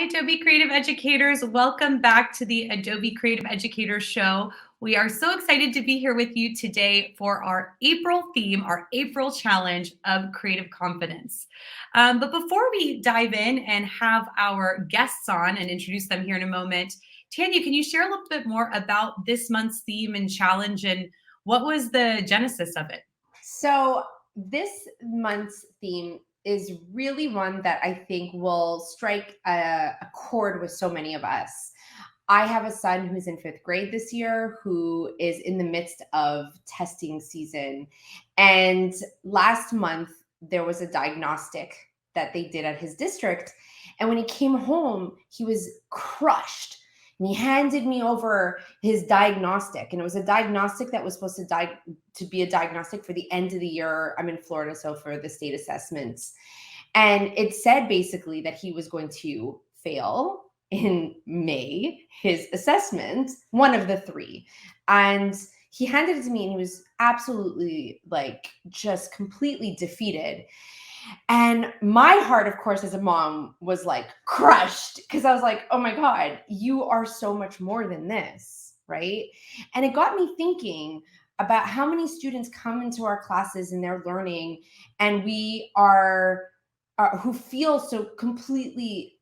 Adobe Creative Educators. Welcome back to the Adobe Creative Educators Show. We are so excited to be here with you today for our April theme, our April challenge of creative confidence. But before we dive in and have our guests on and introduce them here in a moment, Tanya, can you share a little bit more about this month's theme and challenge and what was the genesis of it? So this month's theme is really one that I think will strike a chord with so many of us. I have a son who's in 5th grade this year who is in the midst of testing season. And last month, there was a diagnostic that they did at his district. And when he came home, he was crushed. And he handed me over his diagnostic. And it was a diagnostic that was supposed to be a diagnostic for the end of the year. I'm in Florida, so for the state assessments. And it said basically that he was going to fail in May, his assessment, one of the 3. And he handed it to me and he was absolutely just completely defeated. And my heart, of course, as a mom was crushed because I was like, oh my God, you are so much more than this, right? And it got me thinking about how many students come into our classes and they're learning and we are who feel so completely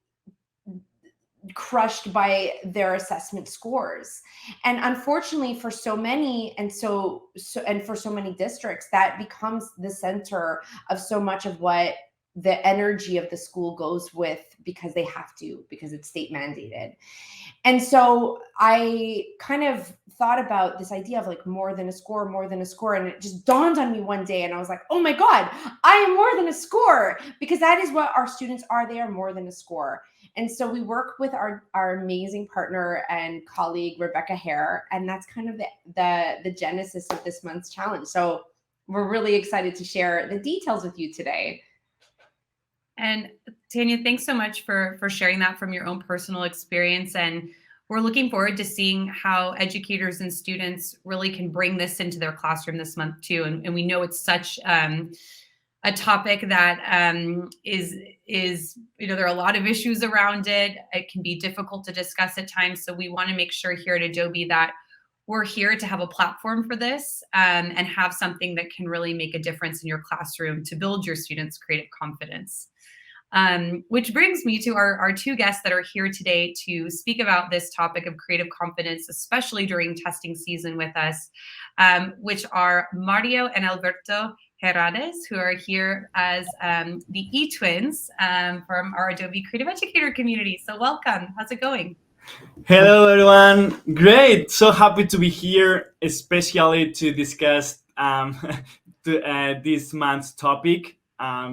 crushed by their assessment scores. And unfortunately for so many and for so many districts, that becomes the center of so much of what the energy of the school goes with because they have to, because it's state mandated. And so I kind of thought about this idea of more than a score, and it just dawned on me one day and I was like, oh my God, I am more than a score, because that is what our students are. They are more than a score. And so we work with our amazing partner and colleague, Rebecca Hare, and that's kind of the genesis of this month's challenge. So we're really excited to share the details with you today. And Tanya, thanks so much for sharing that from your own personal experience. And we're looking forward to seeing how educators and students really can bring this into their classroom this month too. And we know it's such a topic that is there are a lot of issues around it. It can be difficult to discuss at times. So we want to make sure here at Adobe that we're here to have a platform for this and have something that can really make a difference in your classroom to build your students' creative confidence. Which brings me to our 2 guests that are here today to speak about this topic of creative confidence, especially during testing season with us, which are Mario and Alberto Herades, who are here as the eTwins from our Adobe Creative Educator community. So welcome. How's it going? Hello, everyone. Great. So happy to be here, especially to discuss this month's topic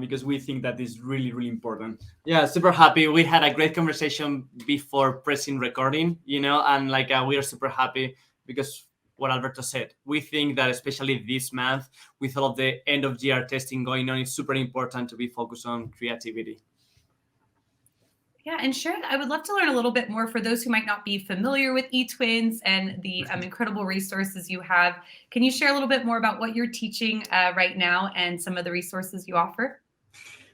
because we think that is really, really important. Yeah, super happy. We had a great conversation before pressing recording, and we are super happy because what Alberto said, we think that especially this month, with all of the end of year testing going on, it's super important to be focused on creativity. Yeah, and sure, I would love to learn a little bit more for those who might not be familiar with eTwins and the incredible resources you have. Can you share a little bit more about what you're teaching right now and some of the resources you offer?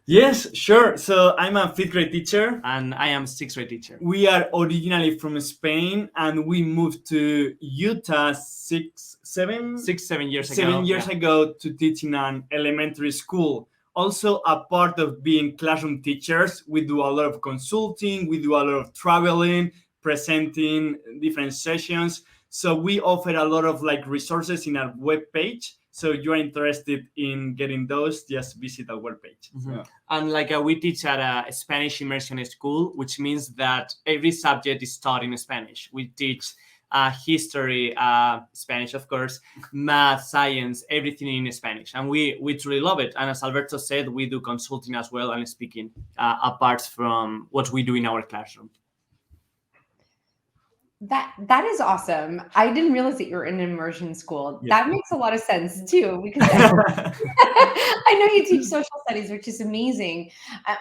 Yes, sure. So I'm a 5th grade teacher. And I am 6th grade teacher. We are originally from Spain and we moved to Utah 7 years ago to teach in an elementary school. Also, a part of being classroom teachers, we do a lot of consulting, we do a lot of traveling, presenting different sessions. So we offer a lot of resources in our webpage. So if you're interested in getting those, just visit our webpage. Mm-hmm. Yeah. And we teach at a Spanish immersion school, which means that every subject is taught in Spanish. We teach history, Spanish, of course, math, science, everything in Spanish. And we truly love it. And as Alberto said, we do consulting as well and speaking apart from what we do in our classroom. That is awesome. I didn't realize that you're in an immersion school. Yeah. That makes a lot of sense too, because I know you teach social studies, which is amazing.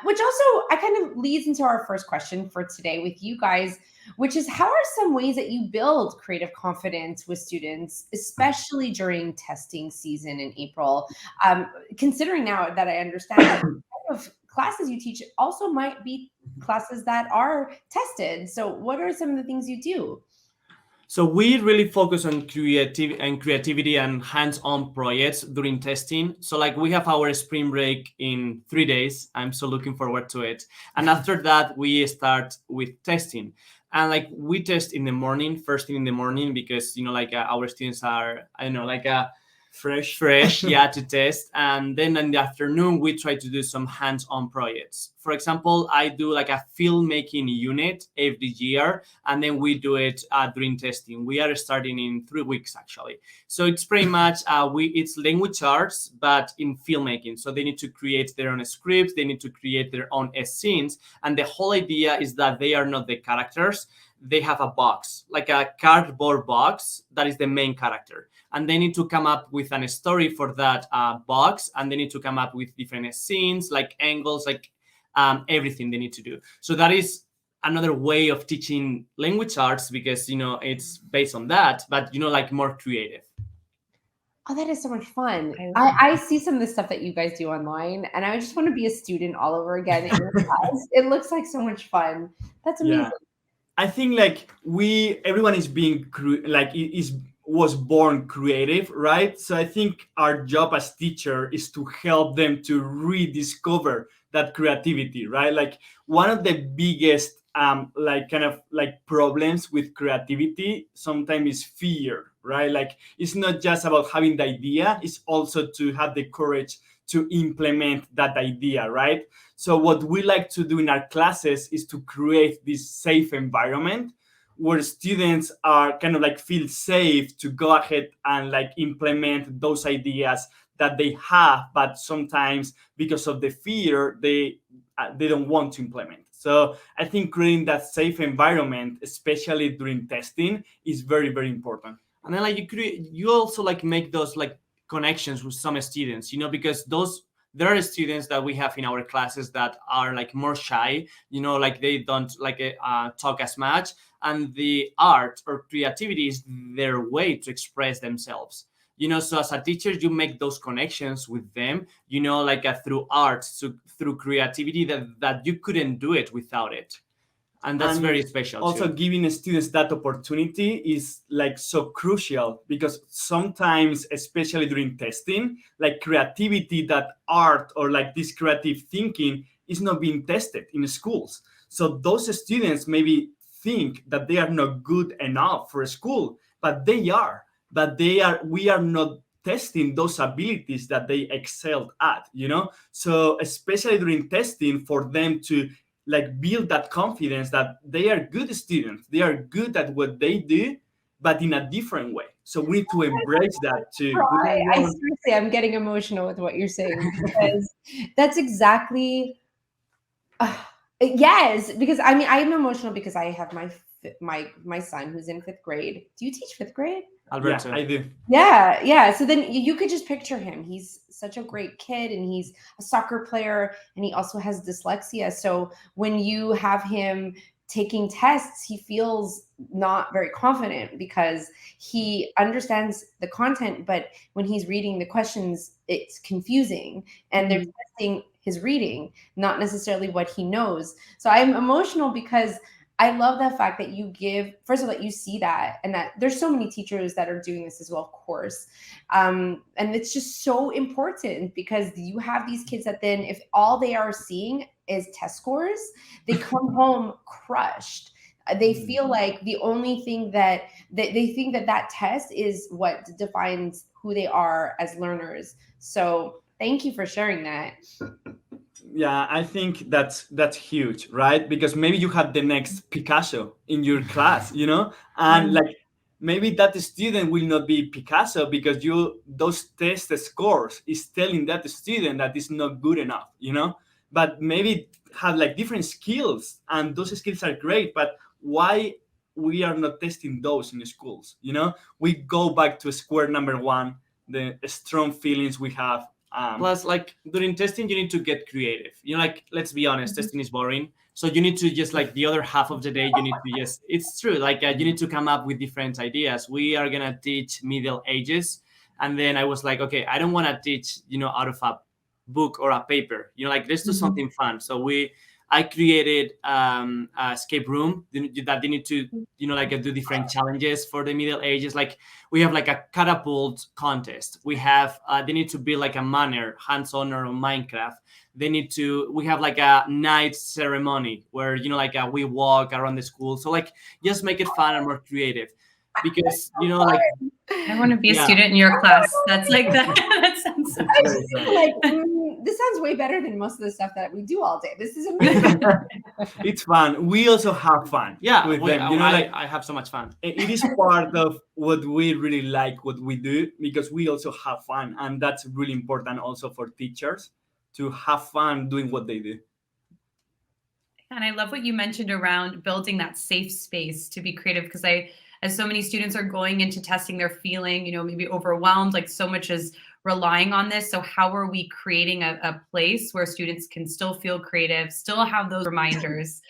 Which also kind of leads into our first question for today with you guys, which is how are some ways that you build creative confidence with students, especially during testing season in April? Considering now that I understand that the type of classes you teach also might be classes that are tested. So what are some of the things you do? So we really focus on creativity and hands-on projects during testing. So like we have our spring break in 3 days. I'm so looking forward to it. And after that, we start with testing. And like we test in the morning, first thing in the morning, because like our students are, I don't know, like fresh, yeah, to test. And then in the afternoon, we try to do some hands-on projects. For example, I do like a filmmaking unit every year, and then we do it during testing. We are starting in 3 weeks actually. So it's pretty much it's language arts, but in filmmaking. So they need to create their own scripts, they need to create their own scenes, and the whole idea is that they are not the characters. They have a box, like a cardboard box that is the main character. And they need to come up with a story for that box, and they need to come up with different scenes, like angles, like everything they need to do. So that is another way of teaching language arts, because it's based on that, but like more creative. Oh, that is so much fun. I see some of the stuff that you guys do online, and I just want to be a student all over again in your class. It looks like so much fun. That's amazing. Yeah. I think like everyone is was born creative, right? So I think our job as teacher is to help them to rediscover that creativity, right? Like one of the biggest problems with creativity sometimes is fear, right? Like it's not just about having the idea, it's also to have the courage to implement that idea, right? So what we like to do in our classes is to create this safe environment where students are kind of like feel safe to go ahead and like implement those ideas that they have, but sometimes because of the fear, they don't want to implement. So I think creating that safe environment, especially during testing, is very, very important. And then like you also like make those like connections with some students, because there are students that we have in our classes that are like more shy, like they don't like talk as much, and the art or creativity is their way to express themselves. So as a teacher, you make those connections with them, like through art, so through creativity that you couldn't do it without it. And that's very special. Also, too. giving students that opportunity is like so crucial, because sometimes, especially during testing, like creativity, that art or like this creative thinking is not being tested in schools. So those students maybe think that they are not good enough for school, but they are. But we are not testing those abilities that they excelled at, So especially during testing, for them to like build that confidence that they are good students, they are good at what they do, but in a different way. So we need to embrace that too. Seriously, I'm getting emotional with what you're saying, because that's exactly yes. Because I mean, I'm emotional because I have my son who's in 5th grade. Do you teach 5th grade? Alberto. Yeah, I do. Yeah. So then you could just picture him. He's such a great kid, and he's a soccer player, and he also has dyslexia. So when you have him taking tests, he feels not very confident because he understands the content, but when he's reading the questions, it's confusing, and they're testing his reading, not necessarily what he knows. So I'm emotional because I love the fact that you give, first of all, that you see that, and that there's so many teachers that are doing this as well, of course. And it's just so important, because you have these kids that then, if all they are seeing is test scores, they come home crushed. They feel like the only thing that they think that test is what defines who they are as learners. So thank you for sharing that. Yeah, I think that's huge, right? Because maybe you have the next Picasso in your class, and like maybe that student will not be Picasso because those test scores is telling that student that is not good enough, but maybe have like different skills, and those skills are great, but why we are not testing those in the schools? We go back to square number one, the strong feelings we have. Plus, like during testing, you need to get creative. Like, let's be honest, testing is boring. So you need to just like the other half of the day, you need to just, it's true. Like you need to come up with different ideas. We are going to teach Middle Ages. And then I was like, okay, I don't want to teach, out of a book or a paper, like let's do something fun. So we I created a escape room that they need to, like do different challenges for the Middle Ages. Like we have like a catapult contest. We have they need to build like a manor, hands-on or Minecraft. We have like a night ceremony where like we walk around the school. So like just make it fun and more creative, because like I want to be a Yeah. student in your class. That's like that. That sounds I was just thinking, like, this sounds way better than most of the stuff that we do all day. This is amazing. It's fun. We also have fun. yeah, with them. I have so much fun. It is part of what we really like, what we do, because we also have fun, and that's really important also for teachers to have fun doing what they do. And I love what you mentioned around building that safe space to be creative, because as so many students are going into testing, they're feeling, maybe overwhelmed, like so much is relying on this. So how are we creating a place where students can still feel creative, still have those reminders,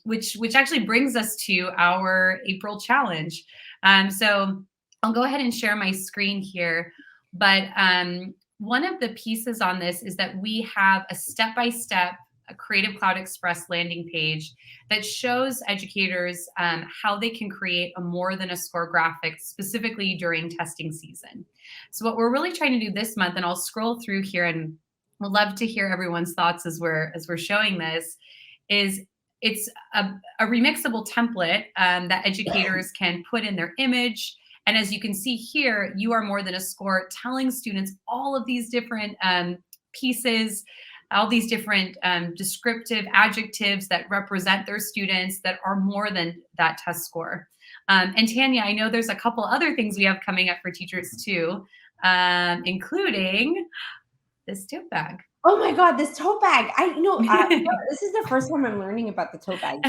which actually brings us to our April challenge. So I'll go ahead and share my screen here. But one of the pieces on this is that we have a step-by-step Creative Cloud Express landing page that shows educators how they can create a more than a score graphic specifically during testing season. So what we're really trying to do this month, and I'll scroll through here and would love to hear everyone's thoughts as we're showing this, is it's a remixable template that educators can put in their image. And as you can see here, you are more than a score, telling students all of these different pieces, all these different descriptive adjectives that represent their students that are more than that test score. And Tanya, I know there's a couple other things we have coming up for teachers too, including this tote bag. Oh my God, this tote bag. This is the first time I'm learning about the tote bag.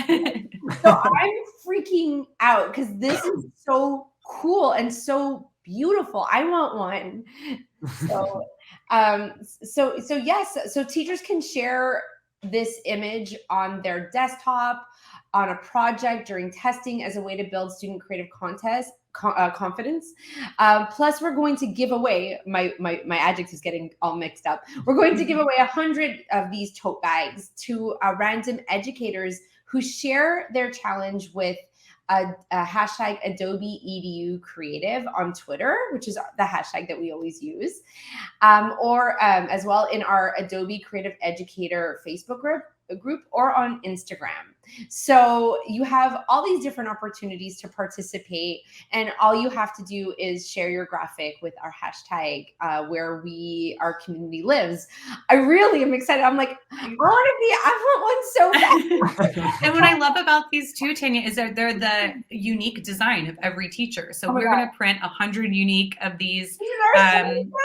So I'm freaking out because this is so cool and so beautiful. I want one. So teachers can share this image on their desktop, on a project during testing as a way to build student creative confidence. Plus, we're going to give away, my adjective is getting all mixed up. We're going to give away 100 of these tote bags to random educators who share their challenge with a hashtag Adobe EDU Creative on Twitter, which is the hashtag that we always use, or as well in our Adobe Creative Educator Facebook group or on Instagram. So you have all these different opportunities to participate, and all you have to do is share your graphic with our hashtag where our community lives. I really am excited. I'm like, I want one so bad. And what I love about these too, Tanya, is that they're the unique design of every teacher. So we're going to print 100 unique of these,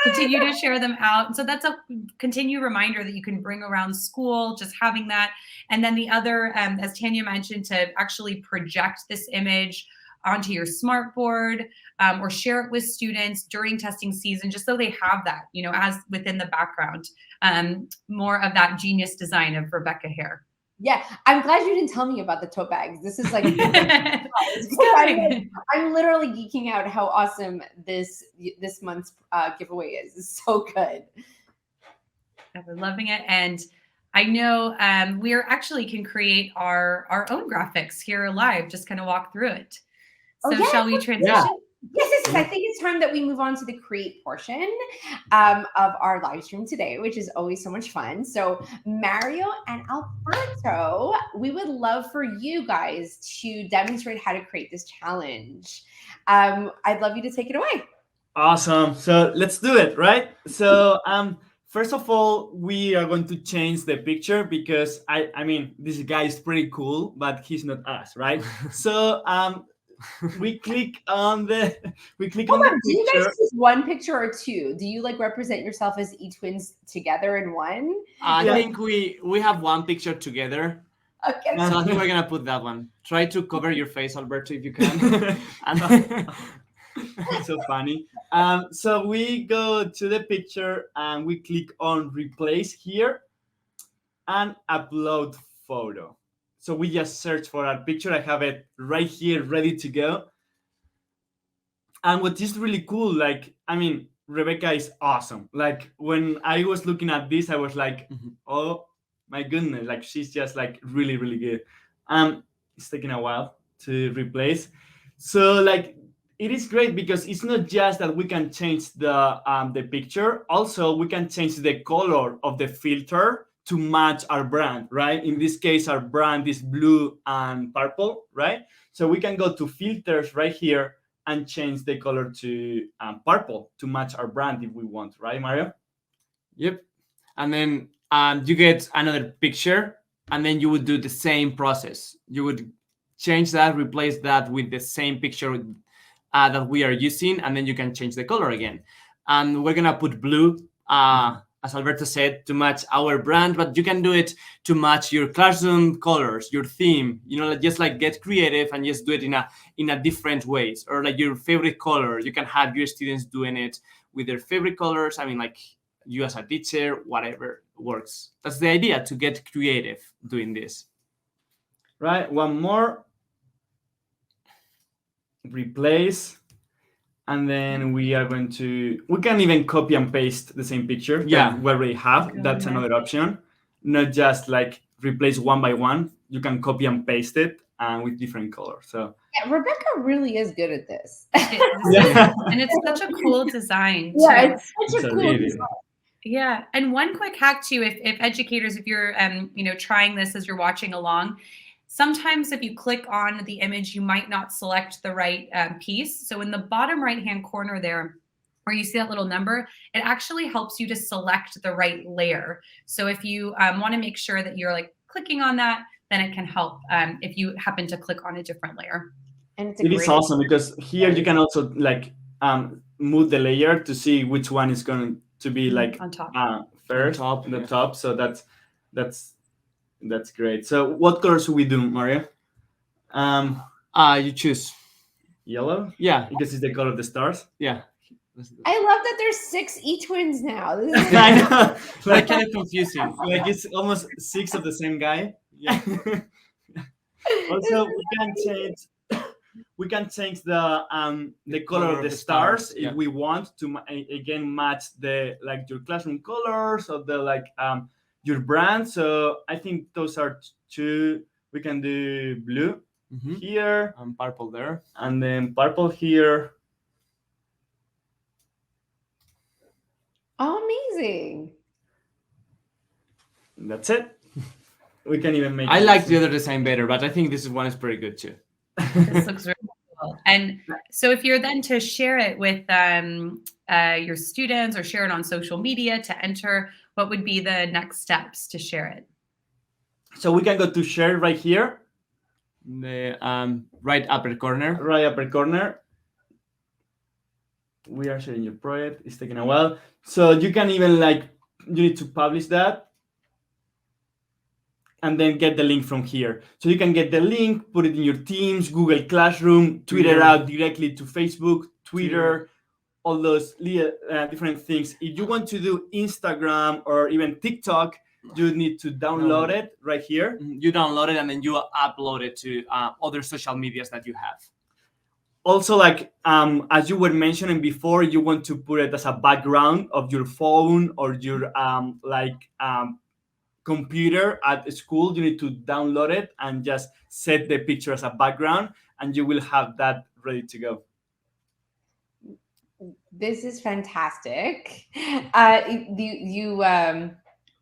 continue to share them out. And so that's a continued reminder that you can bring around school, just having that. And then the other, as Tanya mentioned, to actually project this image onto your smart board or share it with students during testing season, just so they have that, as within the background, more of that genius design of Rebecca Hare. Yeah, I'm glad you didn't tell me about the tote bags. This is like, I'm literally geeking out how awesome this month's giveaway is. It's so good. We're loving it. And I know we actually can create our own graphics here live, just kind of walk through it. So shall we transition? Yeah. Yes. I think it's time that we move on to the create portion of our live stream today, which is always so much fun. So Mario and Alberto, we would love for you guys to demonstrate how to create this challenge. I'd love you to take it away. Awesome. So let's do it, right? So first of all, we are going to change the picture because I mean, this guy is pretty cool, but he's not us, right? So we click on the picture. Do you guys choose one picture or two? Do you like represent yourself as eTwins together in one? I think we have one picture together. Okay. So I think we're gonna put that one. Try to cover your face, Alberto, if you can. So funny. So we go to the picture and we click on replace here and upload photo. So we just search for our picture. I have it right here ready to go. And what is really cool, like, I mean, Rebecca is awesome. Like when I was looking at this, I was like, oh, my goodness, like she's just like really, really good. It's taking a while to replace. So like it is great because it's not just that we can change the picture. Also, we can change the color of the filter to match our brand, right? In this case, our brand is blue and purple, right? So we can go to filters right here and change the color to purple to match our brand if we want, right, Mario? Yep. And then you get another picture, and then you would do the same process. You would change that, replace that with the same picture that we are using, and then you can change the color again. And we're gonna put blue, as Alberto said, to match our brand, but you can do it to match your classroom colors, your theme. You know, just like get creative and just do it in a different ways, or like your favorite color. You can have your students doing it with their favorite colors. I mean, like you as a teacher, whatever works. That's the idea, to get creative doing this. Right, one more. Replace, and then we are going to, we can even copy and paste the same picture that we already have. That's another option. Not just like replace one by one. You can copy and paste it with different colors. So yeah, Rebecca really is good at this. And it's such a cool design too. Yeah, it's such a cool really design. Yeah, and one quick hack too, if educators, if you're trying this as you're watching along, sometimes if you click on the image, you might not select the right piece. So in the bottom right-hand corner there, where you see that little number, it actually helps you to select the right layer. So if you want to make sure that you're like clicking on that, then it can help if you happen to click on a different layer. And it is awesome because here you can also like move the layer to see which one is going to be like on top, first, on the top. So that's great. So what color should we do, Mario? You choose yellow. Yeah, because it's the color of the stars. Yeah. I love that there's 6 eTwins now. This is I know. Like kind of confusing. Like it's almost 6 of the same guy. Yeah. Also, we can change the color of the stars if we want to again match the like your classroom colors or the like your brand. So I think those are 2. We can do blue here and purple there, and then purple here. Oh, amazing. That's it. We can even make. I like the other design better, but I think this one is pretty good too. This looks really cool. And so if you're then to share it with your students or share it on social media to enter, what would be the next steps to share it? So we can go to share right here. The right upper corner. Right upper corner. We are sharing your project. It's taking a while. So you can even like, you need to publish that and then get the link from here. So you can get the link, put it in your Teams, Google Classroom, tweet it out directly to Facebook, Twitter, all those different things. If you want to do Instagram or even TikTok, you need to download it right here. You download it and then you upload it to other social medias that you have. Also, like as you were mentioning before, you want to put it as a background of your phone or your computer at school. You need to download it and just set the picture as a background, and you will have that ready to go. This is fantastic.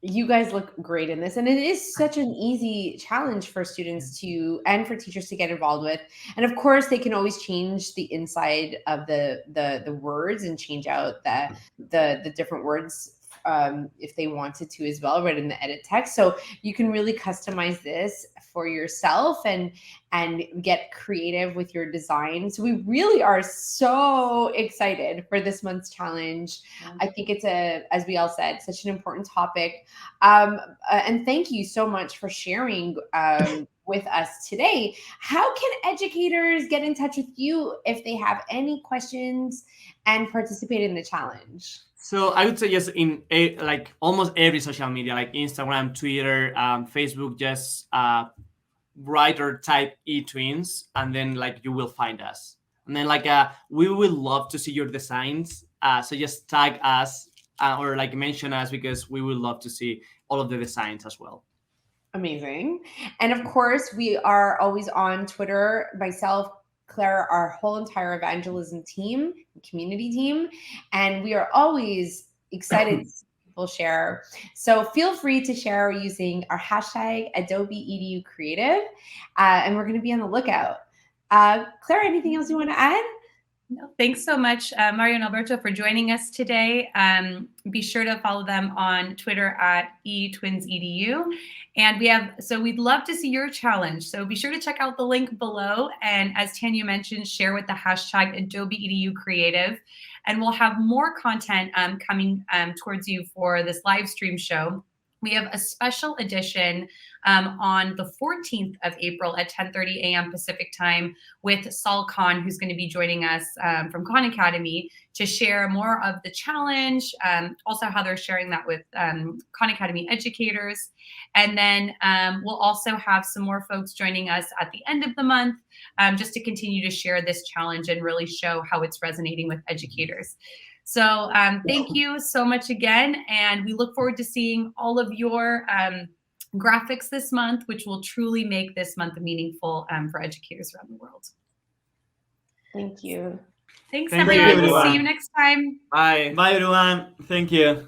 You guys look great in this, and it is such an easy challenge for students to and for teachers to get involved with. And of course, they can always change the inside of the words and change out the different words if they wanted to as well, right in the edit text. So you can really customize this for yourself and get creative with your design. So we really are so excited for this month's challenge. I think it's as we all said, such an important topic. And thank you so much for sharing with us today. How can educators get in touch with you if they have any questions and participate in the challenge? So I would say yes, in like almost every social media, like Instagram, Twitter, Facebook, just write or type eTwins, and then like you will find us. And then like we would love to see your designs. So just tag us or like mention us, because we would love to see all of the designs as well. Amazing. And of course, we are always on Twitter. Myself, Clara, our whole entire evangelism team, community team, and we are always excited to see people share. So feel free to share using our hashtag Adobe EDU Creative, and we're going to be on the lookout. Clara, anything else you want to add? No, thanks so much, Mario and Alberto, for joining us today. Be sure to follow them on Twitter at eTwinzEDU. And we'd love to see your challenge. So be sure to check out the link below. And as Tanya mentioned, share with the hashtag Adobe EDU Creative. And we'll have more content coming towards you for this live stream show. We have a special edition on the 14th of April at 10:30 a.m. Pacific time with Saul Khan, who's going to be joining us from Khan Academy to share more of the challenge, also how they're sharing that with Khan Academy educators. And then we'll also have some more folks joining us at the end of the month just to continue to share this challenge and really show how it's resonating with educators. So thank you so much again. And we look forward to seeing all of your graphics this month, which will truly make this month meaningful for educators around the world. Thank you. Thanks, Thank you, everyone. We'll everyone. see you next time. Bye. Bye, everyone. Thank you.